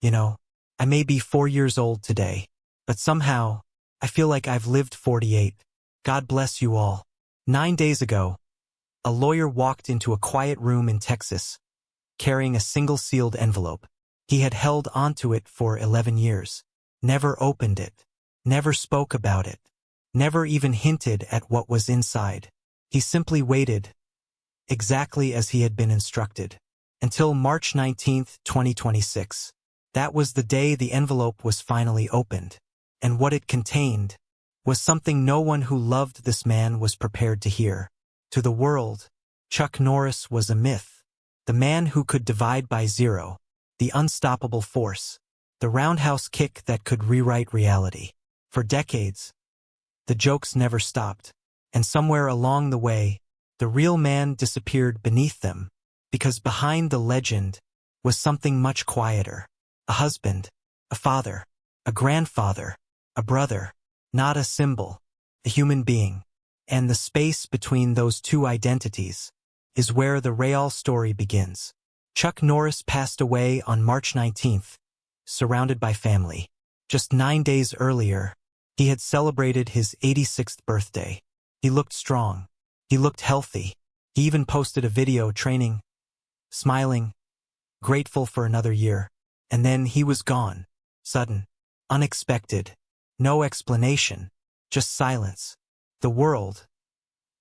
You know, I may be 4 years old today, but somehow, I feel like I've lived 48. God bless you all. 9 days ago, a lawyer walked into a quiet room in Texas, carrying a single sealed envelope. He had held onto it for 11 years, never opened it, never spoke about it, never even hinted at what was inside. He simply waited, exactly as he had been instructed, until March 19, 2026. That was the day the envelope was finally opened, and what it contained was something no one who loved this man was prepared to hear. To the world, Chuck Norris was a myth, the man who could divide by zero, the unstoppable force, the roundhouse kick that could rewrite reality. For decades, the jokes never stopped, and somewhere along the way, the real man disappeared beneath them, because behind the legend was something much quieter. A husband, a father, a grandfather, a brother, not a symbol, a human being. And the space between those two identities is where the real story begins. Chuck Norris passed away on March 19th, surrounded by family. Just 9 days earlier, he had celebrated his 86th birthday. He looked strong. He looked healthy. He even posted a video training, smiling, grateful for another year. And then he was gone. Sudden, unexpected, no explanation, just silence. The world,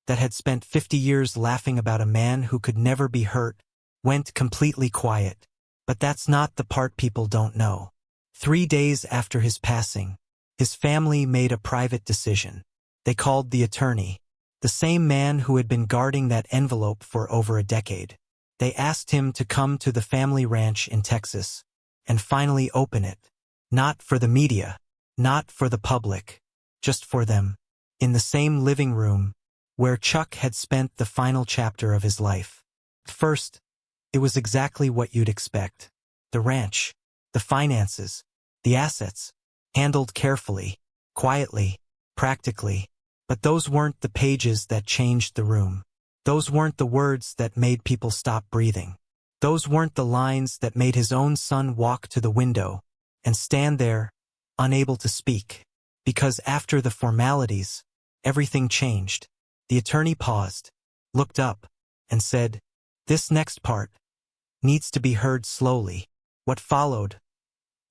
that had spent 50 years laughing about a man who could never be hurt, went completely quiet. But that's not the part people don't know. 3 days after his passing, his family made a private decision. They called the attorney, the same man who had been guarding that envelope for over a decade. They asked him to come to the family ranch in Texas and finally open it. Not for the media, not for the public, just for them. In the same living room where Chuck had spent the final chapter of his life. First, it was exactly what you'd expect. The ranch, the finances, the assets, handled carefully, quietly, practically. But those weren't the pages that changed the room. Those weren't the words that made people stop breathing. Those weren't the lines that made his own son walk to the window and stand there, unable to speak. Because after the formalities, everything changed. The attorney paused, looked up, and said, "This next part needs to be heard slowly." What followed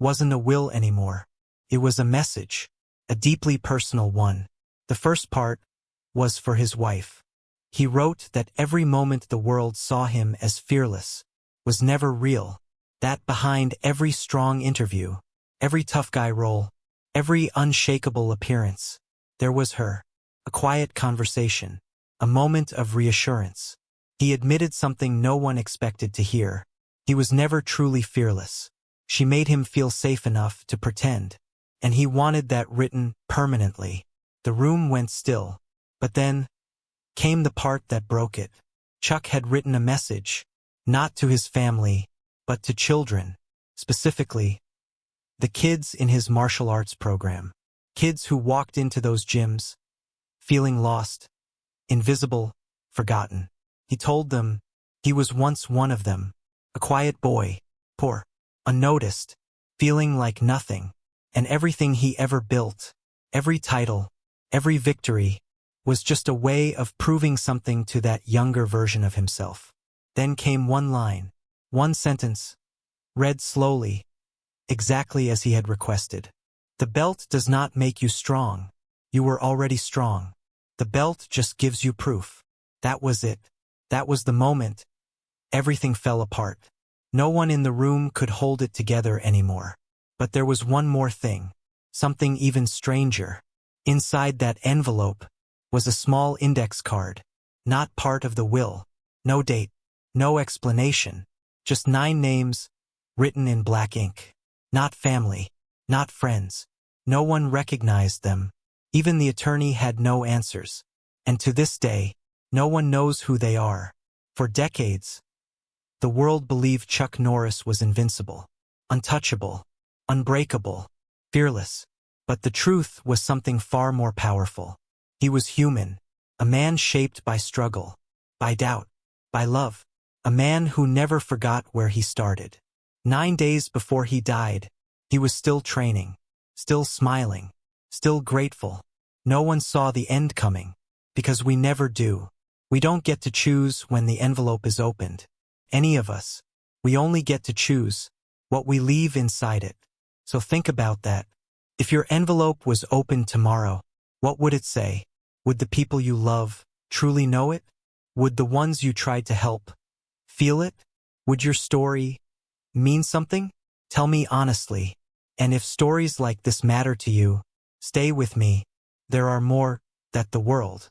wasn't a will anymore. It was a message, a deeply personal one. The first part was for his wife. He wrote that every moment the world saw him as fearless was never real. That behind every strong interview, every tough guy role, every unshakable appearance, there was her. A quiet conversation, a moment of reassurance. He admitted something no one expected to hear. He was never truly fearless. She made him feel safe enough to pretend, and he wanted that written permanently. The room went still, but then came the part that broke it. Chuck had written a message, not to his family, but to children, specifically the kids in his martial arts program. Kids who walked into those gyms, feeling lost, invisible, forgotten. He told them he was once one of them, a quiet boy, poor, unnoticed, feeling like nothing, and everything he ever built, every title, every victory, was just a way of proving something to that younger version of himself. Then came one line, one sentence, read slowly, exactly as he had requested. "The belt does not make you strong. You were already strong. The belt just gives you proof." That was it. That was the moment. Everything fell apart. No one in the room could hold it together anymore. But there was one more thing, something even stranger. Inside that envelope was a small index card, not part of the will. No date, no explanation, just 9 names, written in black ink. Not family, not friends. No one recognized them. Even the attorney had no answers. And to this day, no one knows who they are. For decades, the world believed Chuck Norris was invincible, untouchable, unbreakable, fearless. But the truth was something far more powerful. He was human, a man shaped by struggle, by doubt, by love, a man who never forgot where he started. 9 days before he died, he was still training, still smiling, still grateful. No one saw the end coming, because we never do. We don't get to choose when the envelope is opened. Any of us. We only get to choose what we leave inside it. So think about that. If your envelope was opened tomorrow, what would it say? Would the people you love truly know it? Would the ones you tried to help feel it? Would your story mean something? Tell me honestly. And if stories like this matter to you, stay with me. There are more that the world